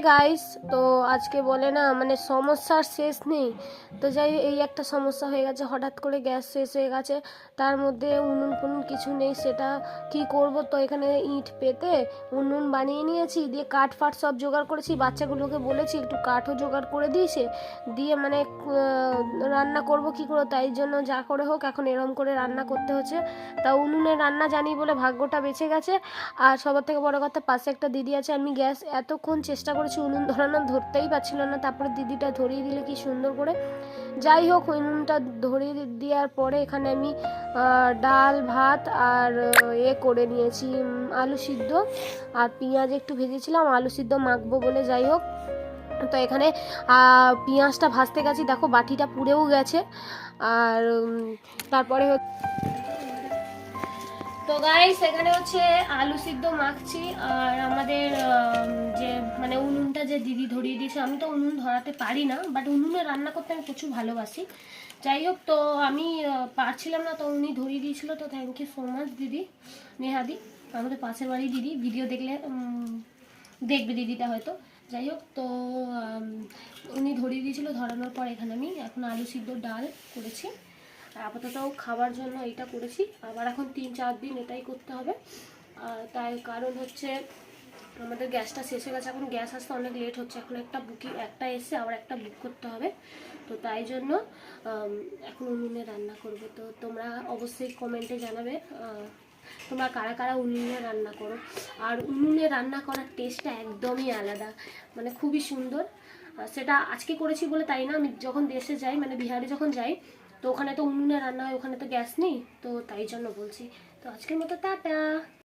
Guys, তো আজকে বলে না মানে সমস্যার শেষ নেই। তো যাই এই একটা সমস্যা হয়ে গেছে, হঠাৎ করে গ্যাস শেষ হয়ে গেছে, তার মধ্যে উনুন ফুনুন কিছু নেই, সেটা কি করব। তো এখানে ইট পেতে উনুন বানিয়ে নিয়েছি, দিয়ে কাঠ ফাট সব জোগাড় করেছি, বাচ্চাগুলোকে বলেছি একটু কাঠও জোগাড় করে দিয়েছে, দিয়ে মানে রান্না করব কি করে, তাই জন্য যা করে হোক এখন এরম করে রান্না করতে হচ্ছে। তা উনুনে রান্না জানি বলে ভাগ্যটা বেঁচে গেছে। আর সবার থেকে বড় কথা, পাশে একটা দিদি আছে, আমি গ্যাস এতক্ষণ চেষ্টা করেছি উনুন ধরানো, ধরতেই পারছিল না, তারপরে দিদিটা ধরিয়ে দিলে কি সুন্দর করে। যাই হোক, উনুনটা ধরিয়ে দেওয়ার পরে এখানে আমি ডাল ভাত আর করে নিয়েছি, আলু সিদ্ধ আর পেঁয়াজ একটু ভেজেছিলাম আলু সিদ্ধ মাখবো বলে। যাই হোক, তো এখানে পেঁয়াজটা ভাজতে গেছি, দেখো বাটিটা পুড়েও গেছে। আর তারপরে তো গাইস এখানে হচ্ছে আলু সিদ্ধ মাখছি। আর আমাদের যে মানে উনুনটা যে দিদি ধরিয়ে দিয়েছে, আমি তো উনুন ধরাতে পারি না, বাট উনুনে রান্না করতে আমি প্রচুর ভালোবাসি। যাই হোক, তো আমি পারছিলাম না, তো উনি ধরিয়ে দিয়েছিল। তো থ্যাংক ইউ সো মাচ দিদি, নেহাদি, আমাদের পাশের বাড়ি দিদি, ভিডিও দেখলে দেখবে দিদিটা হয়তো। যাই হোক, তো উনি ধরিয়ে দিয়েছিল, ধরানোর পর এখানে আমি এখন আলু সিদ্ধ ডাল করেছি। আপাতত খাবার জন্য এটা করেছি, আবার এখন 3-4 দিন এটাই করতে হবে। তাই কারণ হচ্ছে আমাদের গ্যাসটা শেষ হয়ে গেছে, এখন গ্যাস আসতে অনেক লেট হচ্ছে, এখন একটা এসে আবার একটা বুক করতে হবে। তো তাই জন্য এখন উনুনে রান্না করব। তো তোমরা অবশ্যই কমেন্টে জানাবে তোমরা কারা কারা উনুনে রান্না করো। আর উনুনে রান্না করার টেস্টটা একদমই আলাদা, মানে খুবই সুন্দর। সেটা আজকে করেছি বলে তাই না, আমি যখন দেশে যাই মানে বিহারে যখন যাই, তো ওখানে তো উনুনে রান্না হয়, ওখানে তো গ্যাস নেই, তো তাই জন্য বলছি। তো আজকের মতো টাটা।